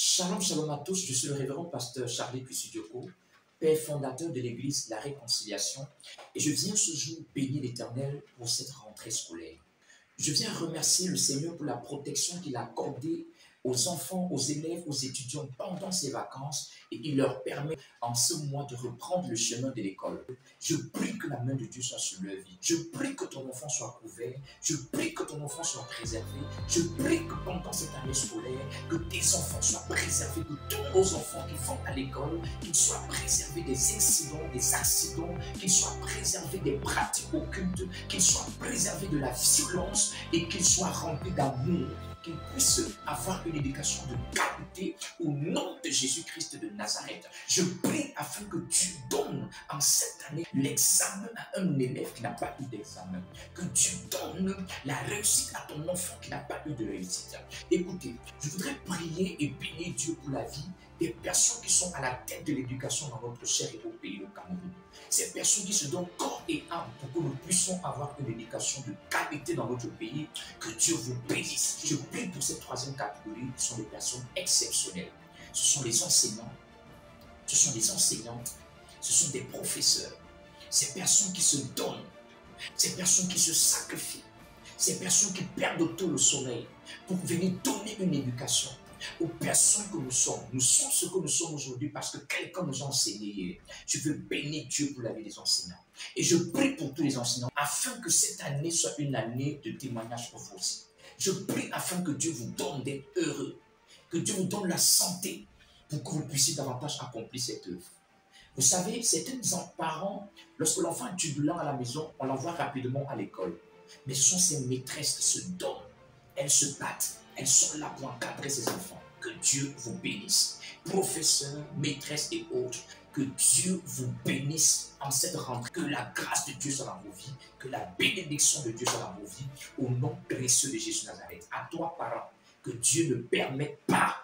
Shalom, shalom à tous, je suis le révérend pasteur Charlie Cusidioko, père fondateur de l'église La Réconciliation, et je viens ce jour bénir l'Éternel pour cette rentrée scolaire. Je viens remercier le Seigneur pour la protection qu'il a accordée aux enfants, aux élèves, aux étudiants pendant ces vacances et il leur permet en ce mois de reprendre le chemin de l'école. Je prie que la main de Dieu soit sur leur vie. Je prie que ton enfant soit couvert. Je prie que ton enfant soit préservé. Je prie que pendant cette année scolaire, que tes enfants soient préservés, que tous nos enfants qui vont à l'école, qu'ils soient préservés des accidents, qu'ils soient préservés des pratiques occultes, qu'ils soient préservés de la violence et qu'ils soient remplis d'amour, qu'ils puissent avoir une éducation de qualité au nom de Jésus-Christ de Nazareth. Je prie afin que tu donnes en cette année l'examen à un élève qui n'a pas eu d'examen. Que tu donnes la réussite à ton enfant qui n'a pas eu de réussite. Écoutez, je voudrais prier et bénir Dieu pour la vie des personnes qui sont à la tête de l'éducation dans notre cher et beau pays, le Cameroun. Ces personnes qui se donnent corps et âme pour que nous puissions avoir une éducation de qualité dans notre pays. Que Dieu vous bénisse. Je prie pour cette troisième catégorie qui sont des personnes exceptionnelles. Ce sont les enseignants, ce sont des enseignantes, ce sont des professeurs. Ces personnes qui se donnent, ces personnes qui se sacrifient, ces personnes qui perdent tôt le sommeil pour venir donner une éducation aux personnes que nous sommes. Nous sommes ce que nous sommes aujourd'hui parce que quelqu'un nous a enseigné hier. Je veux bénir Dieu pour la vie des enseignants. Et je prie pour tous les enseignants afin que cette année soit une année de témoignage pour vous aussi. Je prie afin que Dieu vous donne d'être heureux, que Dieu vous donne la santé pour que vous puissiez davantage accomplir cette œuvre. Vous savez, certains parents, lorsque l'enfant est turbulent à la maison, on l'envoie rapidement à l'école. Mais ce sont ces maîtresses qui se donnent. Elles se battent. Elles sont là pour encadrer ses enfants. Que Dieu vous bénisse. Professeurs, maîtresses et autres, que Dieu vous bénisse en cette rentrée. Que la grâce de Dieu soit dans vos vies. Que la bénédiction de Dieu soit dans vos vies. Au nom précieux de Jésus Nazareth. À toi, parents, que Dieu ne permette pas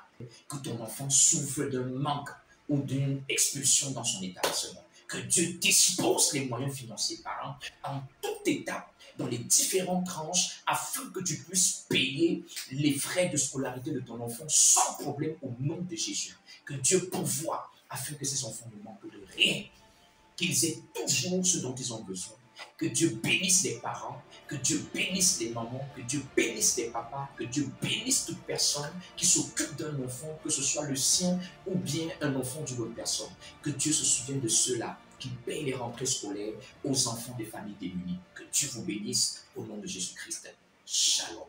que ton enfant souffre d'un manque ou d'une expulsion dans son établissement. Que Dieu dispose les moyens financiers, parents, en toute étape, dans les différentes tranches, afin que tu puisses payer les frais de scolarité de ton enfant sans problème au nom de Jésus. Que Dieu pourvoie afin que ces enfants ne manquent de rien, qu'ils aient toujours ce dont ils ont besoin. Que Dieu bénisse les parents, que Dieu bénisse les mamans, que Dieu bénisse les papas, que Dieu bénisse toute personne qui s'occupe d'un enfant, que ce soit le sien ou bien un enfant d'une autre personne. Que Dieu se souvienne de ceux-là qui payent les rentrées scolaires aux enfants des familles démunies. Que Dieu vous bénisse au nom de Jésus-Christ. Shalom.